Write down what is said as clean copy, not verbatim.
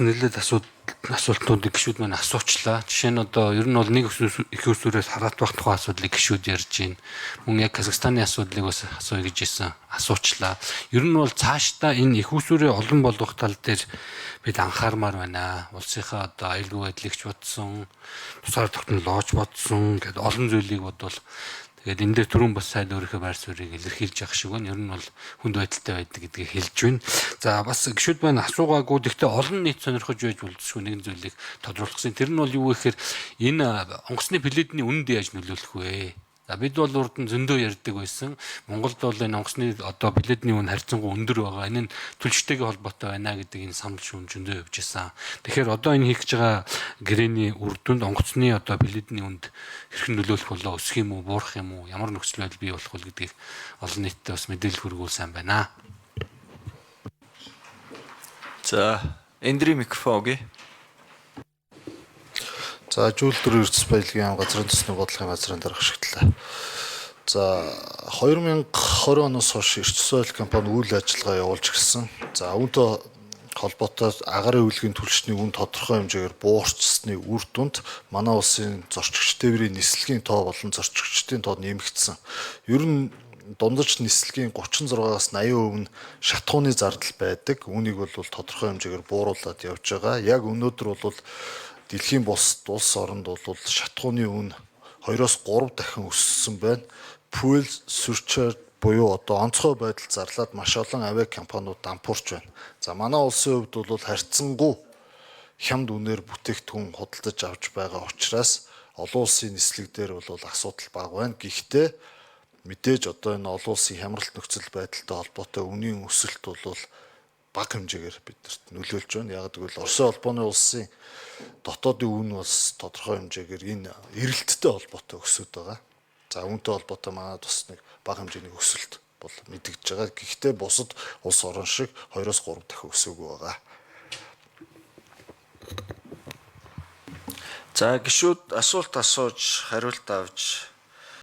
Нэлээд асуултуудыг гишүүд маань асуучлаа. Жишээ нь одоо ер нь бол нэг их усүрээс хараат байх тухай асуудлыг гишүүд ярьж байна. Мөн яг Казахстаны асуудлыг бас асууя гэж ирсэн. Асуучлаа. Ер нь бол цаашдаа энэ их усүрээ олон болгох тал дээр бид анхаармаар байна. Улсынхаа одоо аюулгүй байдлыг ч бодсон, тусгаар тогтнолооч бодсон гэдэг олон зүйлийг бодвол тэгээд энэ дээр түрүүн бас сайд өөрийнхөө байр суурийг илэрхийлж явах шиг байна. Ер нь бол хүнд байдалтай байдаг гэдгийг хэлж байна. За бас гишүүд маань асуугаагүй гэхдээ олон нийт сонирхож байж болзошгүй нэгэн зүйлийг тодруулсан. Тэр нь бол юу гэхээр энэ онгоцны пледний үнэнд яаж нөлөөлөх вэ? За бид бол урд нь зөндөө ярьдаг байсан. Монголд бол энэ онгоцны одоо пледний үн харьцангуй өндөр байгаа. Энэ нь түлштэйгээ холбоотой байна гэдэг энэ санал шүүн зөндөө явж байсан. Тэгэхээр одоо энэ хийж байгаа гэрээний үр дүнд онгоцны одоо пледний үнд хэрхэн нөлөөлөх болоо, өсөх юм уу, буурах юм уу, ямар нөхцөл байдал бий болох вэ гэдгийг олон нийтэд бас мэдээлэл хүргүүл сайн байна. За, Эндри микрофон өгье. За Жүүлдэр эрдэс баялагын газрын төсний бодлогын газрын дарга ашиглалаа. За 2020 оноос хойш эрч соёл компани үйл ажиллагаа явуулж ирсэн. За үүнтэй холбоотой агарын үйлгийн түлшний үн тодорхой хэмжээгээр буурчсны үр дүнд манай улсын зорчигч тээврийн нислэгийн тоо болон зорчигчдын тоо нэмэгдсэн. Ер нь дундаж нислэгийн 36-аас 80% нь шатхууны зардал байдаг. Үүнийг бол тодорхой хэмжээгээр бууруулад явж байгаа. Яг өнөөдөр бол дэлхийн бус улс оронд бол шатхууны үн 2-3 дахин өссөн байна. Fuel surcharge буюу одоо онцгой байдал зарлаад маш олон авиа компаниуд дампуурч байна. За манай улсын хувьд бол харьцангуй хямд үнээр бүтээгдэхүүн худалдаж авч байгаа учраас олон улсын нислэг дээр бол асуудал бага байна. Гэхдээ мэдээж одоо энэ олон улсын хямралт нөхцөл байдалтай холбоотой үнийн өсөлт бол бага хэмжээгээр биднэрт нөлөөлж байна. Яг гэвэл Оросын холбооны улсын дотоодын үн бас тодорхой хэмжээгээр энэ эрэлттэй холбоотой өсөд байгаа. За үүнтэй холбоотой манай бас нэг бага хэмжээний өсөлт бол мэдэгдэж байгаа. Гэхдээ бусад улс орон шиг 2-3 дахин өсөөгүй байгаа. За гишүүд асуулт асууж хариулт авч